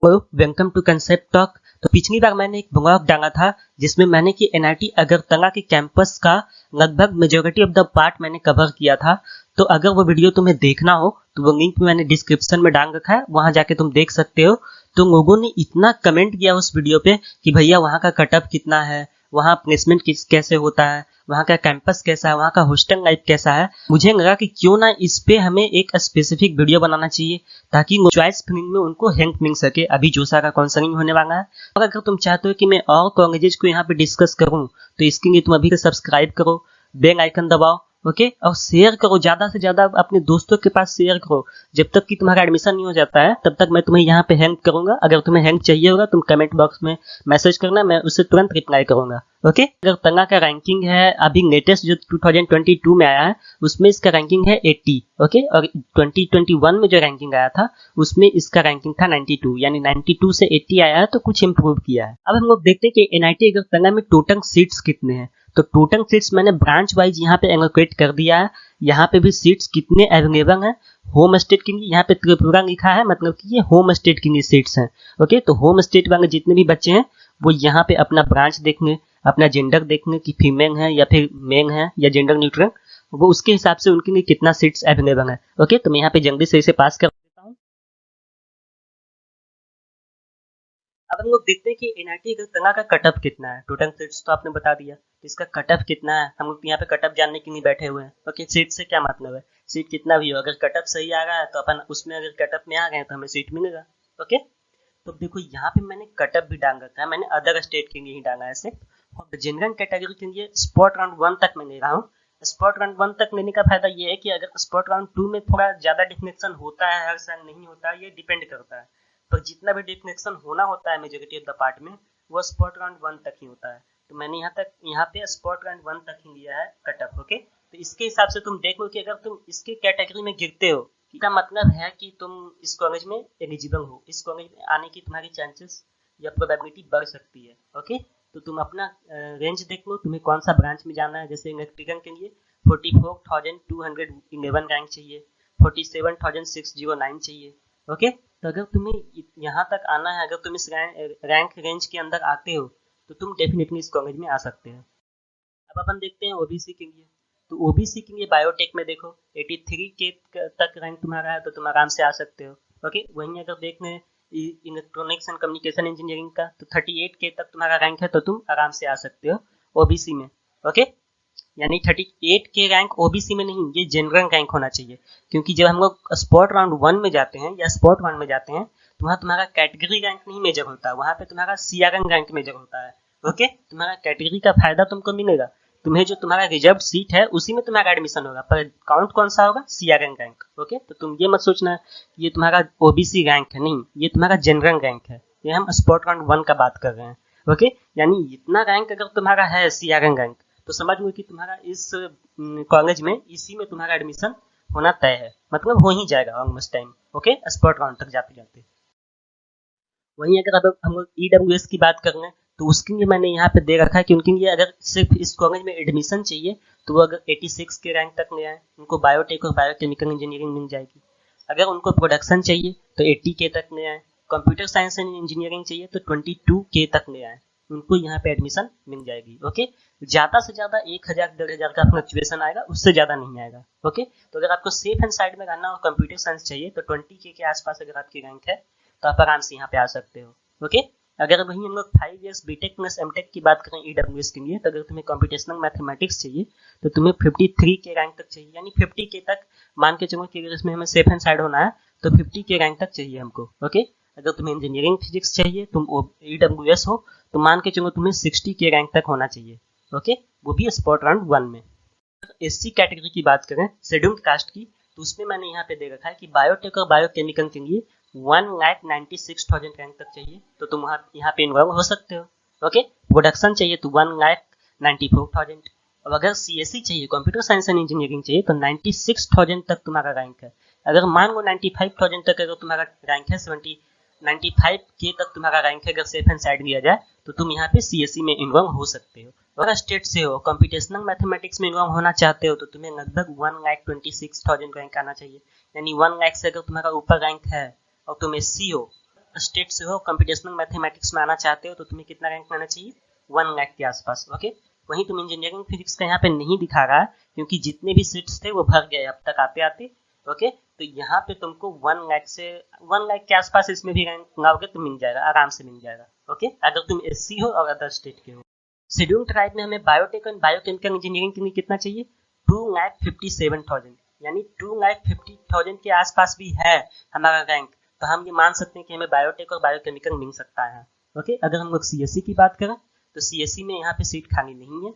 Hello, welcome to concept talk. तो पिछली बार मैंने एक ब्लॉग डाला था जिसमें मैंने कि एनआईटी अगरतला के कैंपस का लगभग मेजॉरिटी ऑफ द पार्ट मैंने कवर किया था। तो अगर वो वीडियो तुम्हें देखना हो तो वो लिंक मैंने डिस्क्रिप्शन में डाल रखा है, वहां जाके तुम देख सकते हो। तो लोगों ने इतना कमेंट किया उस वीडियो पे कि भैया वहाँ का कटअप कितना है, वहाँ प्लेसमेंट कैसे होता है, वहाँ का कैंपस कैसा है, वहाँ का हॉस्टल लाइफ कैसा है। मुझे लगा कि क्यों ना इस पे हमें एक स्पेसिफिक वीडियो बनाना चाहिए ताकि चॉइस फिलिंग में उनको हेल्प मिल सके। अभी जोसा का काउंसलिंग होने वाला है और अगर तुम चाहते हो कि मैं और कॉलेजेस को यहाँ पे डिस्कस करूँ तो इसके लिए तुम अभी से सब्सक्राइब करो, बेल आइकन दबाओ, ओके, और शेयर करो, ज्यादा से ज्यादा अपने दोस्तों के पास शेयर करो। जब तक कि तुम्हारा एडमिशन नहीं हो जाता है तब तक मैं तुम्हें यहाँ पे हेल्प करूंगा। अगर तुम्हें हेल्प चाहिए होगा तुम कमेंट बॉक्स में मैसेज करना, मैं उससे तुरंत रिप्लाई करूंगा, ओके। अगर तंगा का रैंकिंग है अभी लेटेस्ट जो 2022 में आया है उसमें इसका रैंकिंग है 80, ओके, और 2021 में जो रैंकिंग आया था उसमें इसका रैंकिंग था 92, यानी 92 से 80 आया है, तो कुछ इंप्रूव किया है। अब हम लोग देखते हैं कि एनआईटी अगरतला में टोटल सीट्स कितने हैं। तो टोटल सीट्स मैंने ब्रांच वाइज यहाँ पे एलोकेट कर दिया है। यहाँ पे भी सीट्स कितने अवेलेबल हैं। होम स्टेट के लिए यहाँ पे त्रिपुरा लिखा है, मतलब कि ये होम स्टेट के लिए सीट्स हैं, ओके। तो होम स्टेट वाले जितने भी बच्चे हैं वो यहाँ पे अपना ब्रांच देखेंगे, अपना जेंडर देखेंगे कि फीमेल है या फिर मेल है या जेंडर न्यूट्रल, वो उसके हिसाब से उनके लिए कितना सीट्स अवेलेबल है, ओके। तो मैं यहाँ पे जल्दी से इसे पास कर देता हूँ। अब हम लोग देखते हैं कि एनआईटी अगरतला का कटअप कितना है। टोटल सीट्स तो आपने बता दिया, तो इसका कटअप कितना है हम लोग यहाँ पे कटअप जानने के लिए बैठे हुए हैं, ओके। सीट से क्या मतलब है, सीट कितना भी हो, अगर कटअप सही आ रहा है तो अपन उसमें, अगर कटअप में आ गए तो हमें सीट मिलेगा, ओके। तो देखो यहाँ पे मैंने कटअप भी डाल रखा है, मैंने अदर स्टेट के लिए ही डाला है सिर्फ, और जनरल कैटेगरी के लिए स्पॉट राउंड 1 तक मैं ले रहा हूँ। स्पॉट राउंड 1 तक लेने का फायदा ये है कि अगर स्पॉट राउंड 2 में थोड़ा ज्यादा डिफिनेशन होता है, हर साल नहीं होता है, ये डिपेंड करता है, पर जितना भी डिफिनेशन होना होता है मेजोरिटी ऑफ द पार्ट में वो स्पॉट राउंड 1 तक ही होता है। तो मैंने यहाँ पे स्पॉट राउंड 1 तक ही लिया है कटअप, ओके। तो इसके हिसाब से तुम देखो कि अगर तुम इसके कैटेगरी में गिरते हो, इसका मतलब है कि तुम इस कॉलेज में एलिजिबल हो, इस कॉलेज में आने की तुम्हारी चांसेस या प्रोबेबिलिटी बढ़ सकती है, ओके। तो तुम अपना रेंज देख लो, तुम्हें कौन सा ब्रांच में जाना है। जैसे इलेक्ट्रिकल के लिए 44,211 रैंक चाहिए, 47,609 चाहिए, ओके। तो अगर तुम्हें यहाँ तक आना है, अगर तुम इस रैंक रेंज के अंदर आते हो तो तुम डेफिनेटली इस कॉलेज में आ सकते हो। अब अपन देखते हैं ओबीसी के लिए। तो ओबीसी के लिए बायोटेक में देखो 83 के तक रैंक तुम्हारा है तो तुम आराम से आ सकते हो, ओके। वहीं अगर देख लें इलेक्ट्रॉनिक्स एंड कम्युनिकेशन इंजीनियरिंग का तो 38 के तक तुम्हारा रैंक है तो तुम आराम से आ सकते हो ओबीसी में, ओके। यानी 38 के रैंक ओबीसी में नहीं, ये जनरल रैंक होना चाहिए, क्योंकि जब हम लोग स्पॉट राउंड 1 में जाते हैं या स्पॉट 1 में जाते हैं तो वहाँ तुम्हारा कैटेगरी रैंक नहीं मेजर होता, वहाँ पे तुम्हारा सीआरएन रैंक मेजर होता है, ओके। तुम्हारा कैटेगरी का फायदा तुमको मिलेगा, तुम्हें जो तुम्हारा रिजर्व सीट है उसी में तुम्हारा एडमिशन होगा, पर काउंट कौन सा होगा, सीआरएन रैंक, ओके। तो तुम ये मत सोचना ये तुम्हारा ओबीसी रैंक है, नहीं, ये तुम्हारा जनरल रैंक है, ये हम स्पॉट राउंड 1 का बात कर रहे हैं, ओके। यानी इतना रैंक अगर तुम्हारा है सीआरएन रैंक तो समझ लो कि तुम्हारा इस कॉलेज में इसी में तुम्हारा एडमिशन होना तय है, मतलब हो ही जाएगा almost time, okay, spot round तक जाते जाते। वहीं अगर अब हम लोग ईडब्ल्यूएस की बात कर लें तो उसके लिए मैंने यहाँ पे दे रखा है कि उनके लिए अगर सिर्फ इस कॉलेज में एडमिशन चाहिए तो वो अगर 86 के रैंक तक ले आए, उनको बायोटेक और बायोकेमिकल इंजीनियरिंग मिल जाएगी। अगर उनको प्रोडक्शन चाहिए तो 80 के तक ले आए, कंप्यूटर साइंस एंड इंजीनियरिंग चाहिए तो 22 के तक ले आए, उनको यहाँ पे एडमिशन मिल जाएगी, ओके। ज्यादा से ज्यादा 1000 1500 का फ्लक्चुएशन आएगा, उससे ज्यादा नहीं आएगा, ओके। तो अगर आपको सेफ एंड साइड में रहना और कंप्यूटर साइंस चाहिए तो 20 के आसपास अगर आपकी रैंक है तो आप आराम से यहाँ पे आ सकते हो, ओके। अगर वहीं हम लोग 5 इयर्स बीटेक प्लस एमटेक की बात करें ईडब्ल्यूएस के लिए तो अगर तुम्हें कंप्यूटेशनल मैथमेटिक्स चाहिए तो तुम्हें 53 के रैंक तक चाहिए, यानी 50 के तक मान के चलो कि अगर इसमें हमें सेफ एंड साइड होना है तो 50 के रैंक तक चाहिए हमको, ओके। अगर तुम्हें इंजीनियरिंग फिजिक्स चाहिए, तुम ईडब्ल्यूएस हो, तो मान के चलो तुम्हें 60 के रैंक तक होना चाहिए, ओके, वो भी स्पॉट राउंड 1 में। एससी कैटेगरी की बात करें शेड्यूल्ड कास्ट की तो उसमें मैंने यहाँ पे दे रखा है कि बायोटेक और बायोकेमिकल के लिए 1,96,000 रैंक तक चाहिए तो तुम यहाँ पे इन्वॉल्व हो सकते हो, ओके। प्रोडक्शन चाहिए तो 1,94,000, और अगर सीएससी चाहिए कंप्यूटर साइंस एंड इंजीनियरिंग चाहिए तो 96,000 तक तुम्हारा रैंक है। अगर मान लो 95,000 तक अगर तुम्हारा रैंक है, 95 के तक तुम्हारा रैंक है, अगर सेफ एंड साइड लिया जाए तो तुम यहाँ पे सीएससी में इन्वॉल्व हो सकते हो। अगर स्टेट से हो कंप्यूटेशनल मैथमेटिक्स में इन्वॉल्व होना चाहते हो तो तुम्हें लगभग 1,26,000 रैंक आना चाहिए, यानी 1 लाख से अगर तुम्हारा ऊपर रैंक है और तुम एससी हो स्टेट से हो, कंप्यूटेशनल मैथमेटिक्स में आना चाहते हो, तो तुम्हें कितना रैंक आना चाहिए? 1 लाख के आसपास। ओके, वहीं तुम इंजीनियरिंग फिजिक्स का यहाँ पे नहीं दिखा रहा है क्योंकि जितने भी सीट्स थे वो भर गए अब तक आते आते। ओके, तो यहाँ पे तुमको 1 लाख के आसपास इसमें भी रैंक लाओगे तो मिल जाएगा, आराम से मिल जाएगा। ओके, अगर तुम SC हो और अदर स्टेट के हो। शेड्यूल ट्राइब में हमें बायोटेक और बायोकेमिकल इंजीनियरिंग के लिए कितना चाहिए? 2,57,000, यानी 2,50,000 के आसपास भी है हमारा रैंक, तो हम ये मान सकते हैं कि हमें बायोटेक और बायोकेमिकल मिल सकता है। ओके, अगर हम लोग CSE की बात करें तो CSE में यहाँ पे सीट खाली नहीं है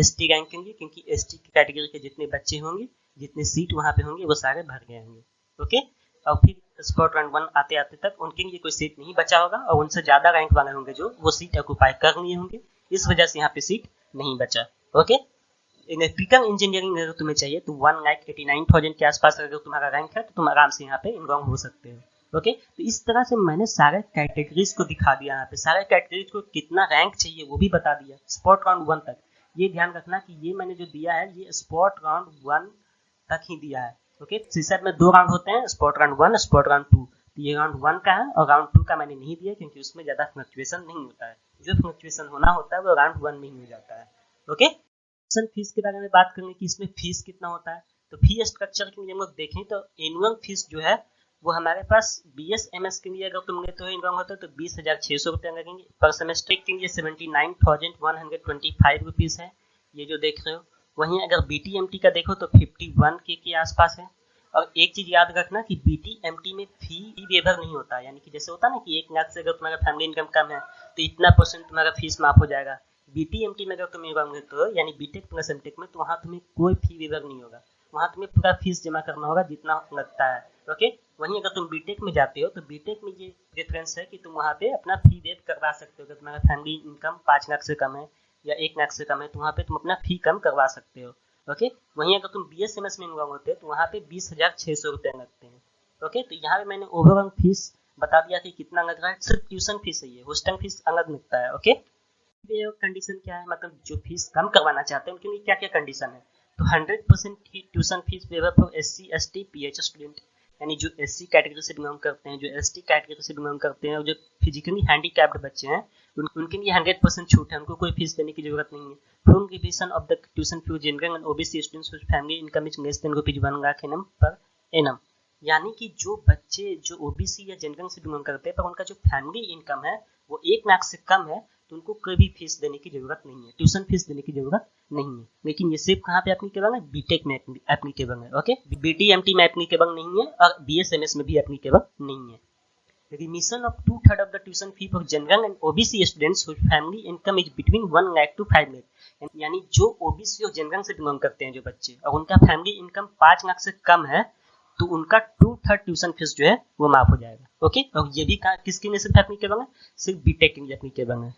ST रैंक के लिए, क्योंकि ST की कैटेगरी के जितने बच्चे होंगे, जितने सीट वहाँ पे होंगे वो सारे भर गए होंगे। ओके, और फिर स्पॉट रैंक 1 आते आते तक उनके लिए कोई सीट नहीं बचा होगा और उनसे ज़्यादा रैंक वाले होंगे जो वो सीट ऑक्यूपाई कर लिए होंगे, इस वजह से यहाँ पे सीट नहीं बचा। ओके, इलेक्ट्रिकल इंजीनियरिंग अगर तुम्हें चाहिए तो 1,89,000 के आसपास अगर तुम्हारा रैंक है तो तुम आराम से यहाँ पे इनरोल हो सकते हो। ओके, तो इस तरह से मैंने सारे कैटेगरीज को दिखा दिया, यहाँ पे सारे कैटेगरीज को कितना रैंक चाहिए वो भी बता दिया स्पॉट राउंड 1 तक। ये ध्यान रखना कि ये मैंने जो दिया है ये स्पॉट राउंड 1 तक ही दिया है। ओके, सीसेट में 2 राउंड होते हैं, स्पॉट राउंड 1, स्पॉट राउंड 2। तो ये राउंड 1 का है और राउंड 2 का मैंने नहीं दिया क्योंकि उसमें ज़्यादा फ्लक्चुएशन नहीं होता है, जो फ्लक्चुएशन होना होता है वो राउंड 1 में ही हो जाता है। ओके, फीस के बारे में बात करेंगे कि इसमें फीस कितना होता है। तो फी स्ट्रक्चर के लिए हम लोग देखें तो एनुअल फीस जो है वो हमारे पास BS-MS के लिए अगर तुम लेते हो इनकम होता है तो 20,600 रुपये लगेंगे पर सेमेस्टर के लिए 79,125 रुपीज़ है, ये जो देख रहे हो। वहीं अगर BT-MT का देखो तो 51K के आसपास है। और एक चीज़ याद रखना कि BT-MT में फी वेवर नहीं होता, यानी कि जैसे होता है ना कि 1 लाख से अगर तुम्हारा फैमिली इनकम कम है तो इतना % तुम्हारा फीस माफ हो जाएगा। BT-MT में अगर तुम इनकम लेते हो यानी बीटेक प्लस एमटेक में, तो वहाँ तुम्हें कोई फी वेवर नहीं होगा, वहाँ तुम्हें पूरा फीस जमा करना होगा जितना लगता है। ओके, वहीं अगर तुम बीटेक में जाते हो तो बीटेक में ये प्रेफरेंस है कि तुम वहाँ पे अपना फी वेव करवा सकते हो। अगर तुम्हारा फैमिली इनकम 5 लाख से कम है या 1 लाख से कम है तो वहाँ पे तुम अपना फी कम करवा सकते हो। ओके, वहीं अगर तुम BS-MS में इनकम होते हो तो वहाँ पे 20,600 रुपये लगते हैं। ओके, तो यहाँ पे मैंने ओवरऑल फीस बता दिया कि कितना लग रहा है, सिर्फ ट्यूशन फीस है, ये हॉस्टल फीस अलग लगता है। ओके, कंडीशन क्या है, मतलब जो फीस कम करवाना चाहते हैं उनके लिए क्या क्या कंडीशन है। तो 100% tuition fee waiver for SC, ST, PH student, यानी जो SC कैटेगरी से बिलोंग करते हैं, जो ST कैटेगरी से बिलोंग करते हैं और जो फिजिकली हैंडीकैप्ड बच्चे हैं उनके लिए 100% छूट है, उनको कोई फीस देने की जरूरत नहीं है। Full revision of the tuition fee general and OBC students which family income is less than ₹1 lakh per annum, यानी कि जो बच्चे जो OBC या जनरल से बिलोंग करते हैं पर उनका जो फैमिली इनकम है वो 1 लाख से कम है तो उनको कोई भी फीस देने की जरूरत नहीं है, ट्यूशन फीस देने की जरूरत नहीं है। लेकिन ये सिर्फ कहाँ पे एप्लीकेबल है? बीटेक में एप्लीकेबल है। ओके, BT-MT में एप्लीकेबल नहीं है और BS-MS में भी एप्लीकेबल नहीं है। Remission of 2/3 of the tuition fee for general and OBC students which family income is between 1 lakh to 5 lakh, यानी जो OBC और जनरल से बिलोंग करते हैं जो बच्चे और उनका फैमिली इनकम 5 लाख से कम है तो उनका 2/3 ट्यूशन फीस जो है वो माफ हो जाएगा। ओके, और ये भी किसके लिए सिर्फ एप्लीकेबल है? सिर्फ बीटेक के लिए एप्लीकेबल है।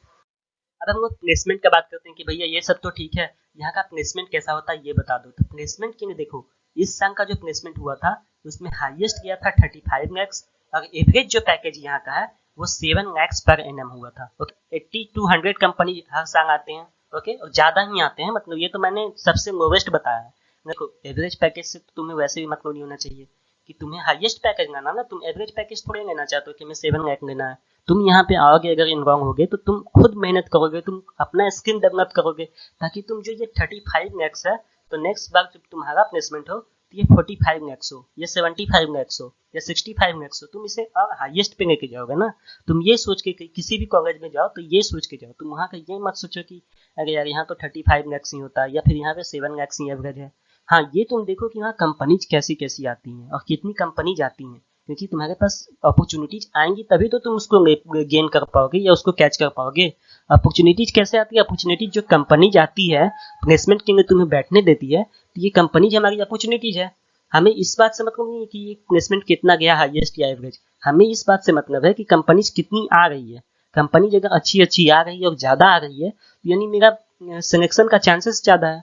अब हम लोग प्लेसमेंट का बात करते हैं कि भैया ये सब तो ठीक है, यहाँ का प्लेसमेंट कैसा होता है ये बता दो। तो प्लेसमेंट के लिए देखो, इस साल का जो प्लेसमेंट हुआ था उसमें हाईएस्ट गया था 35 लाख और एवरेज जो पैकेज यहाँ का है वो 7 लाख पर एनम हुआ था। ओके, 80 to 100 कंपनी हर साल आते हैं। ओके, और ज़्यादा ही आते हैं, मतलब ये तो मैंने सबसे लोवेस्ट बताया है। देखो, एवरेज पैकेज से तो तुम्हें वैसे भी मतलब नहीं होना चाहिए कि तुम्हें हाईएस्ट पैकेज लेना ना, तुम एवरेज पैकेज थोड़े लेना चाहते हो कि हमें 7 लाख लेना है। तुम यहाँ पे आओगे अगर इनरोल होगे तो तुम खुद मेहनत करोगे, तुम अपना स्किल डेवलप करोगे ताकि तुम जो ये 35 लाख है तो नेक्स्ट बार जब तुम्हारा प्लेसमेंट हो तो ये 45 लाख हो या 75 लाख हो या 65 लाख हो, तुम इसे और हाईएस्ट पे लेके जाओगे ना। तुम ये सोच के किसी भी कॉलेज में जाओ तो ये सोच के जाओ, तुम वहाँ का ये मत सोचो कि अरे यार यहाँ तो 35 लाख ही होता है या फिर यहाँ पे 7 लाख ही एवरेज है। हाँ, ये तुम देखो कि वहाँ कंपनीज कैसी कैसी आती हैं और कितनी कंपनीज आती हैं, क्योंकि तुम्हारे पास अपॉर्चुनिटीज आएंगी तभी तो तुम उसको गेन कर पाओगे या उसको कैच कर पाओगे। अपॉर्चुनिटीज कैसे आती है? अपॉर्चुनिटीज जो कंपनीज आती है प्लेसमेंट के लिए तुम्हें बैठने देती है, तो ये कंपनीज हमारी अपॉर्चुनिटीज है। हमें इस बात से मतलब नहीं है कि ये प्लेसमेंट कितना गया हाईएस्ट या एवरेज, हमें इस बात से मतलब है कि कंपनीज कितनी आ रही है। कंपनीज अगर अच्छी आ रही है और ज़्यादा आ रही है तो यानी मेरा सिलेक्शन का चांसेस ज़्यादा है।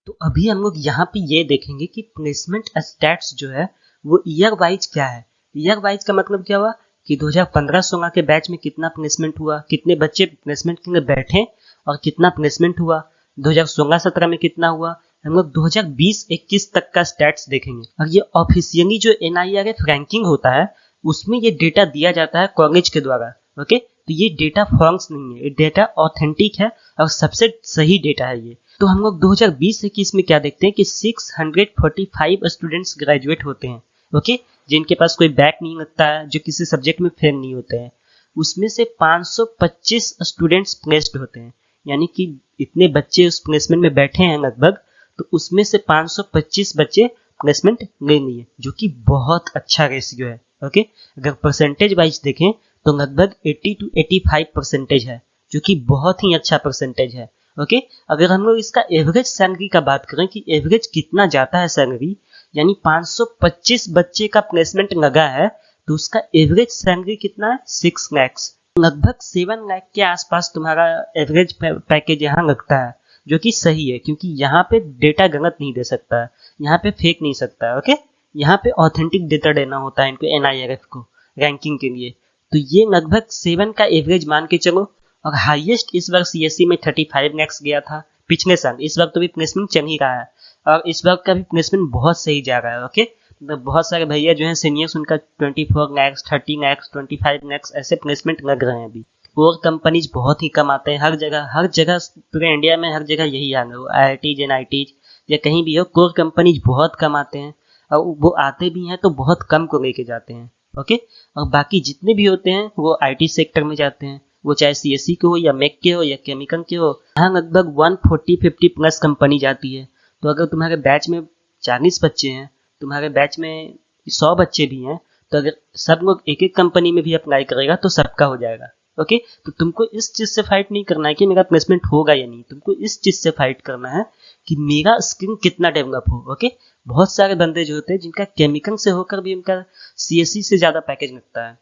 तो अभी हम लोग यहाँ पे ये देखेंगे कि प्लेसमेंट स्टैट्स जो है वो ईयर वाइज क्या है। ईयर वाइज का मतलब क्या हुआ कि 2015-16 के बैच में कितना प्लेसमेंट हुआ, कितने बच्चे प्लेसमेंट के लिए बैठे और कितना प्लेसमेंट हुआ, 2016-17 में कितना हुआ। हम लोग 2020-21 तक का स्टैट्स देखेंगे और ये ऑफिशियली जो NIRF रैंकिंग होता है उसमें ये डेटा दिया जाता है कॉलेज के द्वारा। ओके, तो ये डेटा फॉल्स नहीं है, ये डेटा ऑथेंटिक है और सबसे सही डेटा है ये। तो हम लोग 2020-21 में क्या देखते हैं कि 645 स्टूडेंट्स ग्रेजुएट होते हैं। ओके, जिनके पास कोई बैक नहीं लगता है, जो किसी सब्जेक्ट में फेल नहीं होते हैं। उसमें से 525 स्टूडेंट्स प्लेस्ड होते हैं, यानी कि इतने बच्चे उस प्लेसमेंट में बैठे हैं लगभग, तो उसमें से 525 बच्चे प्लेसमेंट ले लिए, जो कि बहुत अच्छा रेशियो है। ओके, अगर परसेंटेज वाइज देखें तो लगभग 80 to 85% है, जो कि बहुत ही अच्छा परसेंटेज है। ओके, अगर हम लोग इसका एवरेज सैलरी का बात करें कि एवरेज कितना जाता है सैलरी, यानी 525 बच्चे का प्लेसमेंट लगा है तो उसका एवरेज सैलरी कितना है 6 लाख, लगभग 7 लाख के आसपास तुम्हारा एवरेज पैकेज यहाँ लगता है, जो कि सही है क्योंकि यहाँ पे डेटा गलत नहीं दे सकता है, यहाँ पे फेक नहीं सकता है। ओके, यहाँ पे ऑथेंटिक डेटा देना होता है इनको NIRF को रैंकिंग के लिए। तो ये लगभग 7 का एवरेज मान के चलो, और हाईएस्ट इस बार CSE में 35 लाख गया था पिछले साल। इस बार तो भी प्लेसमेंट चल ही रहा है और इस बार का भी प्लेसमेंट बहुत सही जा रहा है। ओके, तो बहुत सारे भैया जो हैं सीनियर्स, उनका 24 लाख 30 लाख 25 लाख ऐसे प्लेसमेंट लग रहे हैं अभी। कोर कंपनीज बहुत ही कम आते हैं, हर जगह पूरे इंडिया में हर जगह यही हाल है। IITs NITs या कहीं भी हो, कोर कंपनीज बहुत कम आते हैं और वो आते भी हैं तो बहुत कम को लेके जाते हैं। ओके, और बाकी जितने भी होते हैं वो IT सेक्टर में जाते हैं, वो चाहे CSE के हो या MEC के हो या केमिकल के हो। यहाँ लगभग 140-50 प्लस कंपनी जाती है। तो अगर तुम्हारे बैच में 40 बच्चे हैं, तुम्हारे बैच में 100 बच्चे भी हैं, तो अगर सब लोग एक एक कंपनी में भी अप्लाई करेगा तो सबका हो जाएगा। ओके, तो तुमको इस चीज से फाइट नहीं करना है कि मेरा प्लेसमेंट होगा या नहीं, तुमको इस चीज से फाइट करना है कि मेरा स्किल कितना डेवलप हो। ओके, बहुत सारे बंदे जो होते हैं जिनका केमिकल से होकर भी उनका CSE से ज्यादा पैकेज लगता है,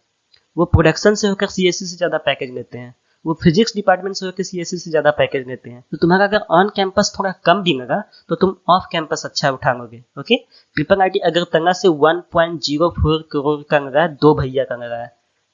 वो प्रोडक्शन से होकर CSE से ज्यादा पैकेज लेते हैं, वो फिजिक्स डिपार्टमेंट से होकर CSE से ज्यादा पैकेज लेते हैं। तो तुम्हारा अगर ऑन कैंपस थोड़ा कम भी लगा तो तुम ऑफ कैंपस अच्छा उठा लोगे। ओके, IIIT अगरतला से 1.04 करोड़ का लगा है, 2 भैया का लगा है,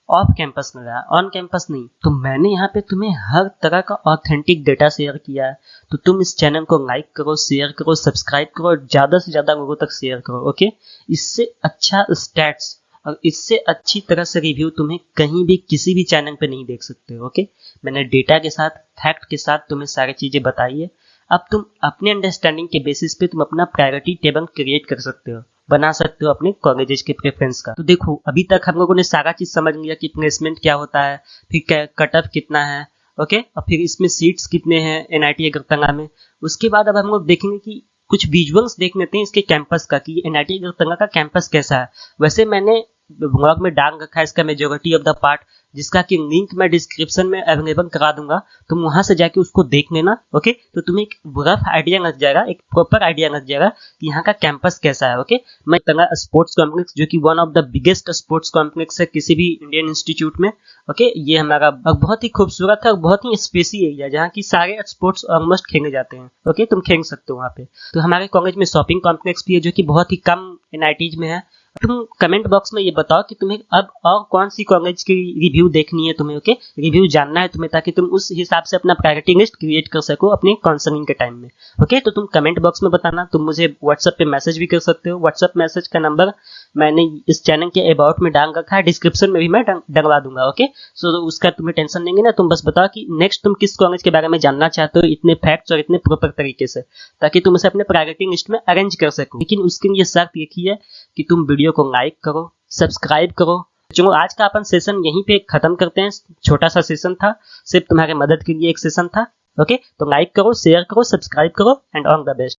ऑफ कैंपस लगा है, ऑन कैंपस नहीं। तो मैंने यहाँ पे तुम्हें हर तरह का ऑथेंटिक डेटा शेयर किया है, तो तुम इस चैनल को लाइक करो, शेयर करो, सब्सक्राइब करो और ज्यादा से ज्यादा लोगों तक शेयर करो। ओके, इससे अच्छा स्टैट्स और इससे अच्छी तरह से रिव्यू तुम्हें कहीं भी किसी भी चैनल पे नहीं देख सकते हो। ओके, मैंने डेटा के साथ, फैक्ट के साथ तुम्हें सारी चीजें बताई है। अब तुम अपने अंडरस्टैंडिंग के बेसिस पे तुम अपना प्रायोरिटी टेबल क्रिएट कर सकते हो, बना सकते हो अपने कॉलेजेस के प्रेफरेंस का। तो देखो, अभी तक हम लोगों ने सारा चीज समझ लिया कि प्लेसमेंट क्या होता है, फिर कट ऑफ कितना है। ओके, और फिर इसमें सीट्स कितने हैं NIT अगरतला में। उसके बाद अब हम लोग देखेंगे कि कुछ विजुअल्स देख लेते हैं इसके कैंपस का कि NIT अगरतला का कैंपस कैसा है। वैसे मैंने ब्लॉग में डाल रखा है इसका मेजोरिटी ऑफ द पार्ट, जिसका कि लिंक मैं डिस्क्रिप्शन में अवेलेबल करा दूंगा, तुम वहां से जाके उसको देख लेना। ओके, तो तुम्हें एक रफ आइडिया लग जाएगा, एक प्रॉपर आइडिया लग जाएगा कि यहाँ का कैंपस कैसा है। ओके, मैं तंगा स्पोर्ट्स कॉम्प्लेक्स, जो कि one of the biggest sports complex है किसी भी इंडियन इंस्टीट्यूट में। ओके, ये हमारा बहुत ही खूबसूरत है और बहुत ही स्पेसी एरिया, जहाँ की सारे स्पोर्ट्स ऑलमोस्ट खेले जाते हैं। ओके, तुम खेल सकते हो वहाँ पे। तो हमारे कॉलेज में शॉपिंग कॉम्प्लेक्स भी है, जो कि बहुत ही कम NITs में है। तुम कमेंट बॉक्स में ये बताओ कि तुम्हें अब और कौन सी कॉलेज की रिव्यू देखनी है तुम्हें। ओके, रिव्यू जानना है तुम्हें, ताकि तुम उस हिसाब से अपना प्रायोरिटी लिस्ट क्रिएट कर सको अपने काउंसलिंग के टाइम में। ओके, तो तुम कमेंट बॉक्स में बताना। तुम मुझे व्हाट्सएप पे मैसेज भी कर सकते हो। व्हाट्सएप मैसेज का नंबर मैंने इस चैनल के अबाउट में डाल रखा है, डिस्क्रिप्शन में भी मैं डलवा दूंगा। ओके, सो उसका तुम्हें टेंशन लेंगे ना, तुम बस बताओ कि नेक्स्ट तुम किस कॉलेज के बारे में जानना चाहते हो, इतने फैक्ट्स और इतने प्रॉपर तरीके से, ताकि तुम उसे अपने प्रायोरिटी लिस्ट में अरेंज कर सको। लेकिन उसके लिए शर्त एक ही है कि तुम वीडियो को लाइक करो, सब्सक्राइब करो। चलो, आज का अपन सेशन यहीं पे खत्म करते हैं। छोटा सा सेशन था, सिर्फ तुम्हारे मदद के लिए एक सेशन था। ओके, तो लाइक करो, शेयर करो, सब्सक्राइब करो एंड ऑल द बेस्ट।